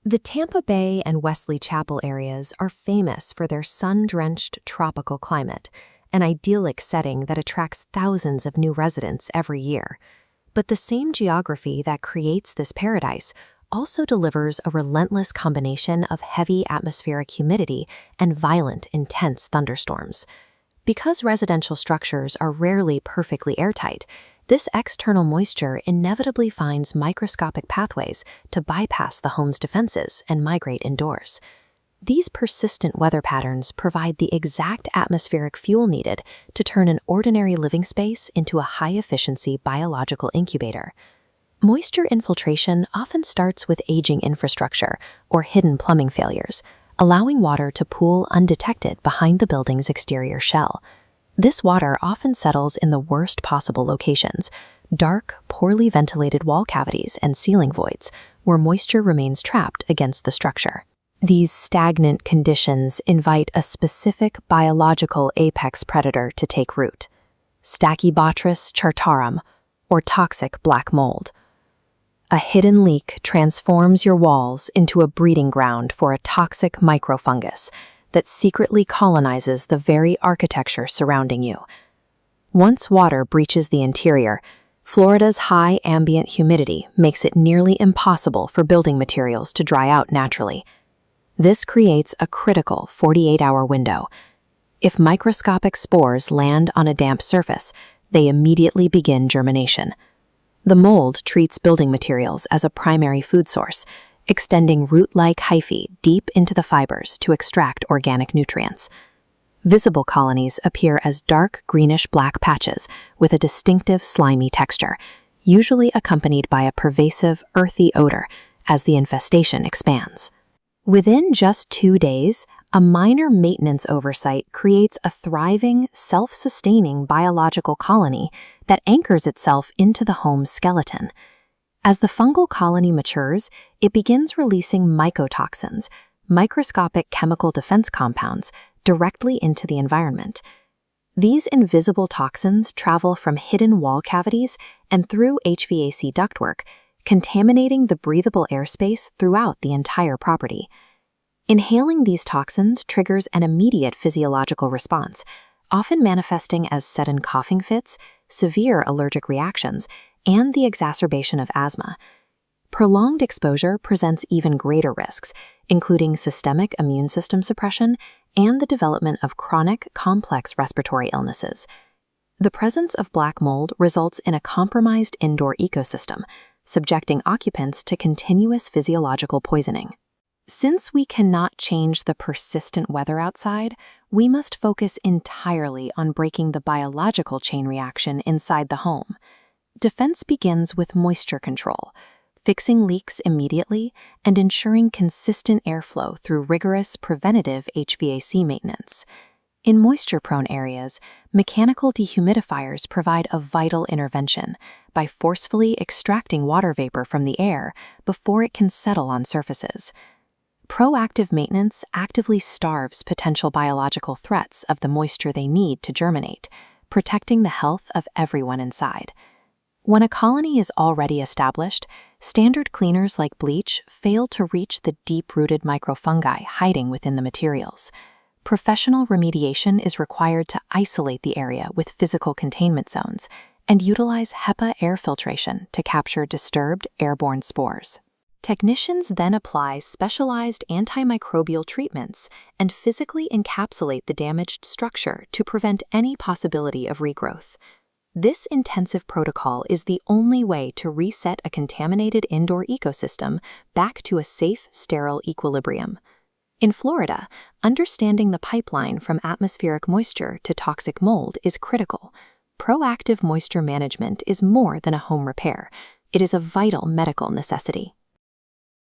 The Tampa Bay and Wesley Chapel areas are famous for their sun-drenched tropical climate, an idyllic setting that attracts thousands of new residents every year. But the same geography that creates this paradise also delivers a relentless combination of heavy atmospheric humidity and violent, intense thunderstorms. Because residential structures are rarely perfectly airtight, this external moisture inevitably finds microscopic pathways to bypass the home's defenses and migrate indoors. These persistent weather patterns provide the exact atmospheric fuel needed to turn an ordinary living space into a high-efficiency biological incubator. Moisture infiltration often starts with aging infrastructure or hidden plumbing failures, allowing water to pool undetected behind the building's exterior shell. This water often settles in the worst possible locations, dark, poorly ventilated wall cavities and ceiling voids, where moisture remains trapped against the structure. These stagnant conditions invite a specific biological apex predator to take root: Stachybotrys chartarum, or toxic black mold. A hidden leak transforms your walls into a breeding ground for a toxic microfungus that secretly colonizes the very architecture surrounding you. Once water breaches the interior, Florida's high ambient humidity makes it nearly impossible for building materials to dry out naturally. This creates a critical 48-hour window. If microscopic spores land on a damp surface, they immediately begin germination. The mold treats building materials as a primary food source, extending root-like hyphae deep into the fibers to extract organic nutrients. Visible colonies appear as dark greenish-black patches with a distinctive slimy texture, usually accompanied by a pervasive, earthy odor as the infestation expands. Within just 2 days, a minor maintenance oversight creates a thriving, self-sustaining biological colony that anchors itself into the home's skeleton. As the fungal colony matures, it begins releasing mycotoxins, microscopic chemical defense compounds, directly into the environment. These invisible toxins travel from hidden wall cavities and through HVAC ductwork, contaminating the breathable airspace throughout the entire property. Inhaling these toxins triggers an immediate physiological response, often manifesting as sudden coughing fits, severe allergic reactions, and the exacerbation of asthma. Prolonged exposure presents even greater risks, including systemic immune system suppression and the development of chronic, complex respiratory illnesses. The presence of black mold results in a compromised indoor ecosystem, subjecting occupants to continuous physiological poisoning. Since we cannot change the persistent weather outside, we must focus entirely on breaking the biological chain reaction inside the home. Defense begins with moisture control, fixing leaks immediately and ensuring consistent airflow through rigorous preventative HVAC maintenance. In moisture-prone areas, mechanical dehumidifiers provide a vital intervention by forcefully extracting water vapor from the air before it can settle on surfaces. Proactive maintenance actively starves potential biological threats of the moisture they need to germinate, protecting the health of everyone inside. When a colony is already established, standard cleaners like bleach fail to reach the deep-rooted microfungi hiding within the materials. Professional remediation is required to isolate the area with physical containment zones and utilize HEPA air filtration to capture disturbed airborne spores. Technicians then apply specialized antimicrobial treatments and physically encapsulate the damaged structure to prevent any possibility of regrowth. This intensive protocol is the only way to reset a contaminated indoor ecosystem back to a safe, sterile equilibrium. In Florida, understanding the pipeline from atmospheric moisture to toxic mold is critical. Proactive moisture management is more than a home repair. It is a vital medical necessity.